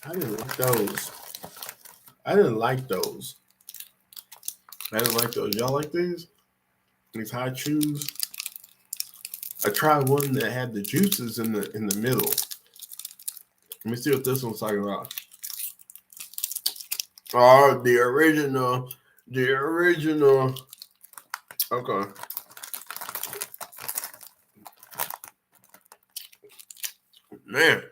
I didn't like those. I didn't like those. I didn't like those. Y'all like these? These high chews. I tried one that had the juices in the middle. Let me see what this one's talking about. Oh, the original. The original. Okay. Man.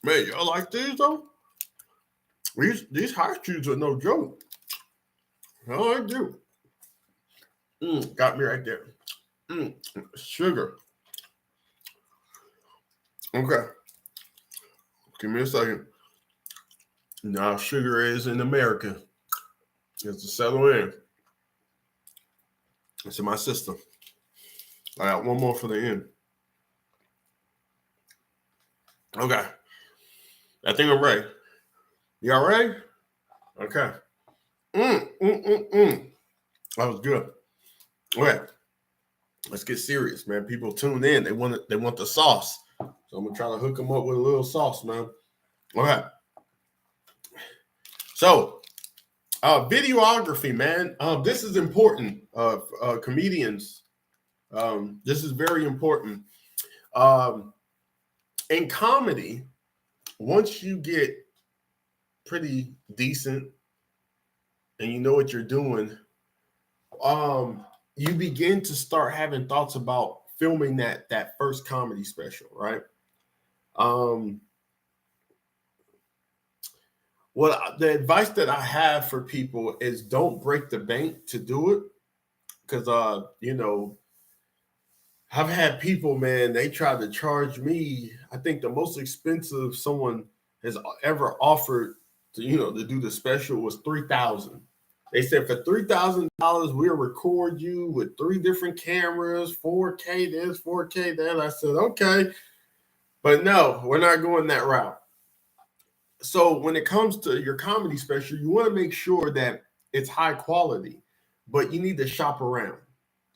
Man, y'all like these though? These high chews are no joke. Oh, I do. Got me right there. Sugar. Okay. Give me a second. Now sugar is in America. It's to settle in. It's in my system. I got one more for the end. Okay. I think I'm ready. Y'all ready? Okay. That was good. Okay. Let's get serious, man. People tune in. They want it, they want the sauce. So I'm gonna try to hook them up with a little sauce, man. Okay. So videography, man. This is important. Comedians. This is very important. In comedy, once you get pretty decent and you know what you're doing, you begin to start having thoughts about filming that first comedy special, right? What the advice that I have for people is don't break the bank to do it, because I've had people, man, they tried to charge me. I think the most expensive someone has ever offered to do the special was 3,000. They said for $3,000 we'll record you with 3 different cameras, 4K this, 4K that. I said okay, but no, we're not going that route. So when it comes to your comedy special, you want to make sure that it's high quality, but you need to shop around.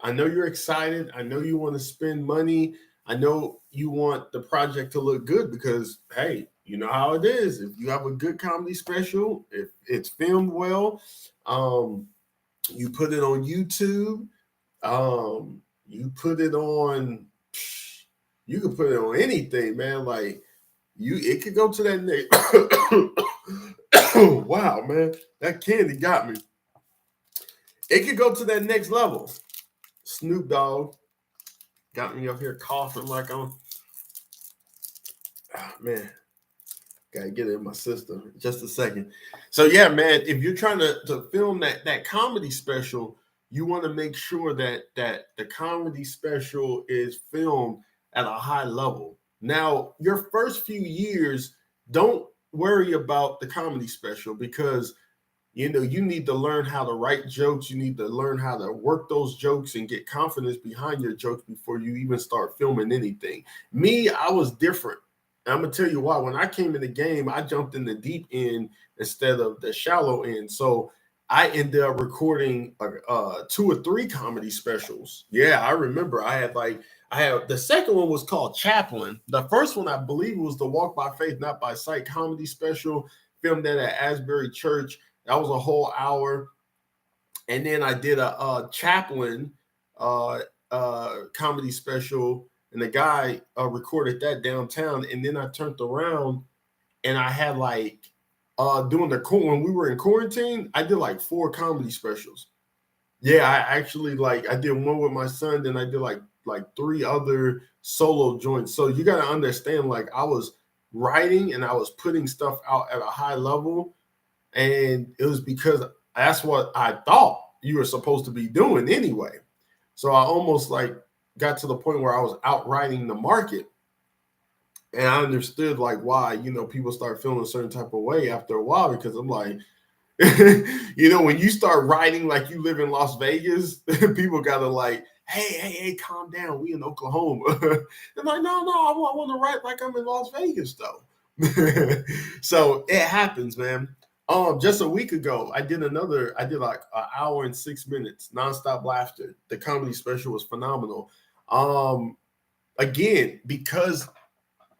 I know you're excited. I know you want to spend money. I know you want the project to look good because, hey, you know how it is. If you have a good comedy special, if it's filmed well, um, you put it on YouTube, you put it on, you can put it on anything, man. Like it could go to that next. Wow, man, that candy got me. It could go to that next level. Snoop Dogg got me up here coughing like I'm. Man, gotta get it in my system. Just a second. So yeah, man, if you're trying to film that comedy special, you want to make sure that the comedy special is filmed at a high level. Now, your first few years, don't worry about the comedy special because you need to learn how to write jokes. You need to learn how to work those jokes and get confidence behind your jokes before you even start filming anything. Me, I was different. I'm gonna tell you why. When I came in the game, I jumped in the deep end instead of the shallow end. So I ended up recording 2 or 3 comedy specials. Yeah, I remember. I had the second one was called Chaplain. The first one, I believe, was the Walk by Faith, Not by Sight comedy special. Filmed that at Asbury Church. That was a whole hour. And then I did a Chaplain comedy special, and the guy recorded that downtown. And then I turned around and I had doing when we were in quarantine, I did like 4 comedy specials. Yeah, I actually I did one with my son, then I did like 3 other solo joints. So you got to understand, I was writing and I was putting stuff out at a high level. And it was because that's what I thought you were supposed to be doing anyway. So I almost got to the point where I was outwriting the market. And I understood why, people start feeling a certain type of way after a while, because I'm like, when you start writing like you live in Las Vegas, people gotta hey, calm down. We in Oklahoma. They're like, no, I want to write like I'm in Las Vegas though. So it happens, man. Just a week ago, I did like an hour and 6 minutes, nonstop laughter. The comedy special was phenomenal. Again, because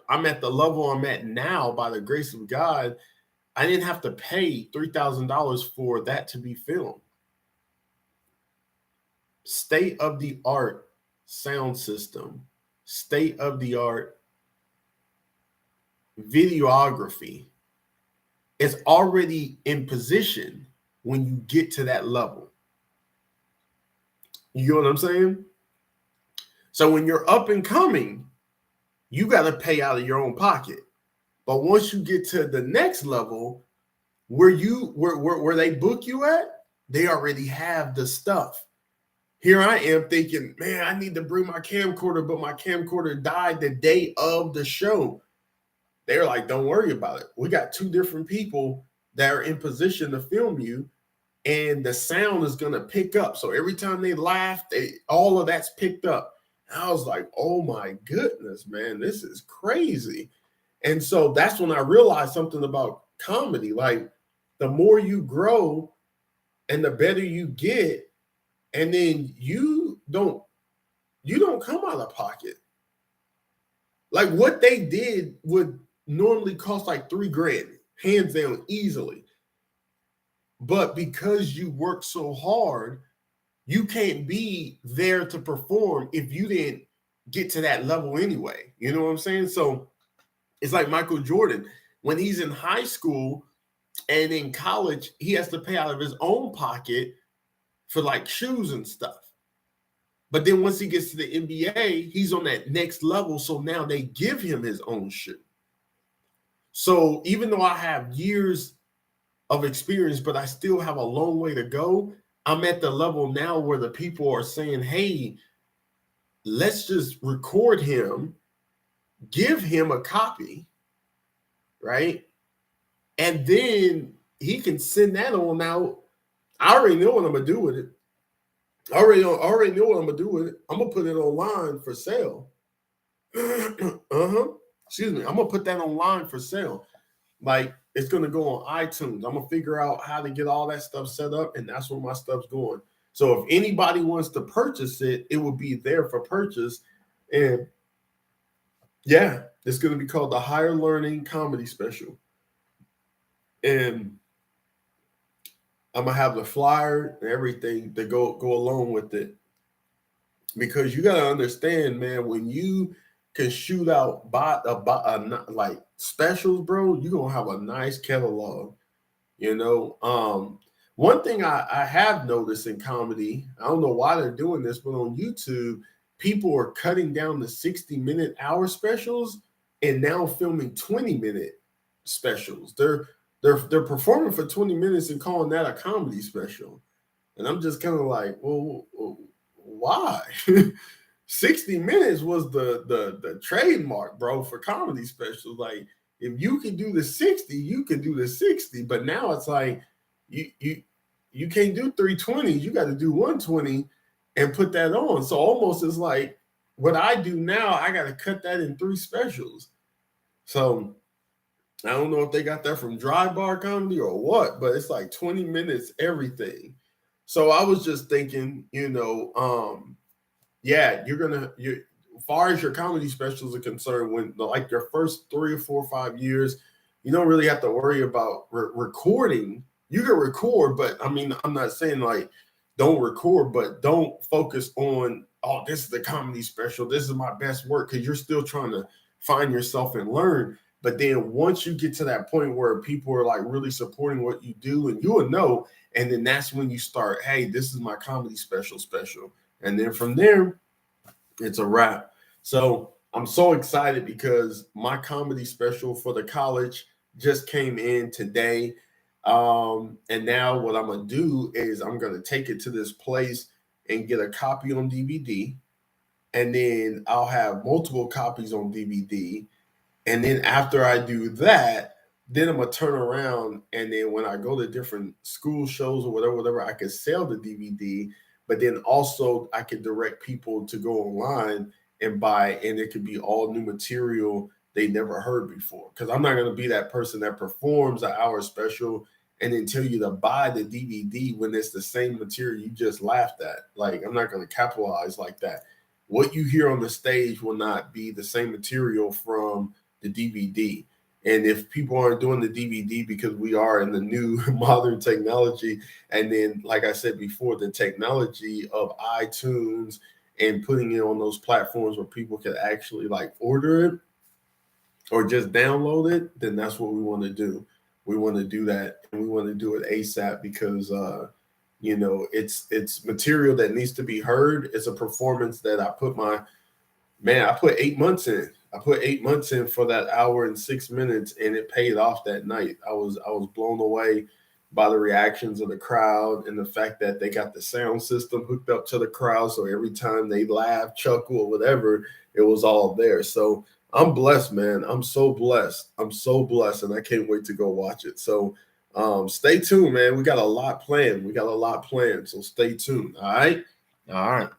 I'm at the level I'm at now by the grace of God. I didn't have to pay $3,000 for that to be filmed. State of the art sound system, state of the art videography is already in position when you get to that level. You know what I'm saying? So when you're up and coming, you got to pay out of your own pocket. But once you get to the next level, where they book you at, they already have the stuff. Here I am thinking, man, I need to bring my camcorder, but my camcorder died the day of the show. They're like, don't worry about it. We got 2 different people that are in position to film you, and the sound is gonna pick up. So every time they laugh, all of that's picked up. And I was like, oh my goodness, man, this is crazy. And so that's when I realized something about comedy. Like, the more you grow and the better you get, and then you don't come out of pocket. Like, what they did would normally cost like $3,000, hands down, easily. But because you work so hard, you can't be there to perform if you didn't get to that level anyway. You know what I'm saying? So it's like Michael Jordan. When he's in high school and in college, he has to pay out of his own pocket for like shoes and stuff. But then once he gets to the NBA, he's on that next level. So now they give him his own shoe. So even though I have years of experience, but I still have a long way to go, I'm at the level now where the people are saying, hey, let's just record him, give him a copy, right? And then he can send that on out. I already know what I'm gonna do with it. I already know what I'm gonna do with it. I'm gonna put it online for sale. Excuse me. I'm gonna put that online for sale. Like, it's gonna go on iTunes. I'm gonna figure out how to get all that stuff set up, and that's where my stuff's going. So if anybody wants to purchase it, it will be there for purchase. And yeah, it's gonna be called the Higher Learning Comedy Special. And I'm gonna have the flyer and everything to go along with it. Because you gotta understand, man, when you can shoot out like specials, bro, you're gonna have a nice catalog. You know, one thing I have noticed in comedy, I don't know why they're doing this, but on YouTube, people are cutting down the 60-minute hour specials and now filming 20-minute specials. They're performing for 20 minutes and calling that a comedy special. And I'm just kind of like, well, why? 60 minutes was the trademark, bro, for comedy specials. Like, if you could do the 60, you could do the 60. But now it's like you can't do 320. You got to do 120 and put that on. So almost it's like what I do now, I got to cut that in 3 specials. So I don't know if they got that from Dry Bar Comedy or what, but it's like 20 minutes everything. So I was just thinking, yeah, as far as your comedy specials are concerned, when like your first 3 or 4 or 5 years, you don't really have to worry about recording. You can record, but I mean, I'm not saying like don't record, but don't focus on, oh, this is the comedy special, this is my best work, because you're still trying to find yourself and learn. But then once you get to that point where people are like really supporting what you do, and you will know, and then that's when you start, hey, this is my comedy special. And then from there, it's a wrap. So I'm so excited because my comedy special for the college just came in today. And now what I'm going to do is I'm going to take it to this place and get a copy on DVD. And then I'll have multiple copies on DVD. And then after I do that, then I'm going to turn around. And then when I go to different school shows or whatever, I can sell the DVD. But then also I can direct people to go online and buy, and it could be all new material they never heard before. Because I'm not going to be that person that performs an hour special and then tell you to buy the DVD when it's the same material you just laughed at. Like, I'm not going to capitalize like that. What you hear on the stage will not be the same material from the DVD. And if people aren't doing the DVD because we are in the new modern technology, and then, like I said before, the technology of iTunes and putting it on those platforms where people can actually like order it or just download it, then that's what we want to do. We want to do that, and we want to do it ASAP because you know, it's material that needs to be heard. It's a performance that I put 8 months in. I put 8 months in for that hour and 6 minutes, and it paid off that night. I was blown away by the reactions of the crowd and the fact that they got the sound system hooked up to the crowd. So every time they laugh, chuckle, or whatever, it was all there. So I'm blessed, man. I'm so blessed. I'm so blessed, and I can't wait to go watch it. So stay tuned, man. We got a lot planned. So stay tuned. All right. All right.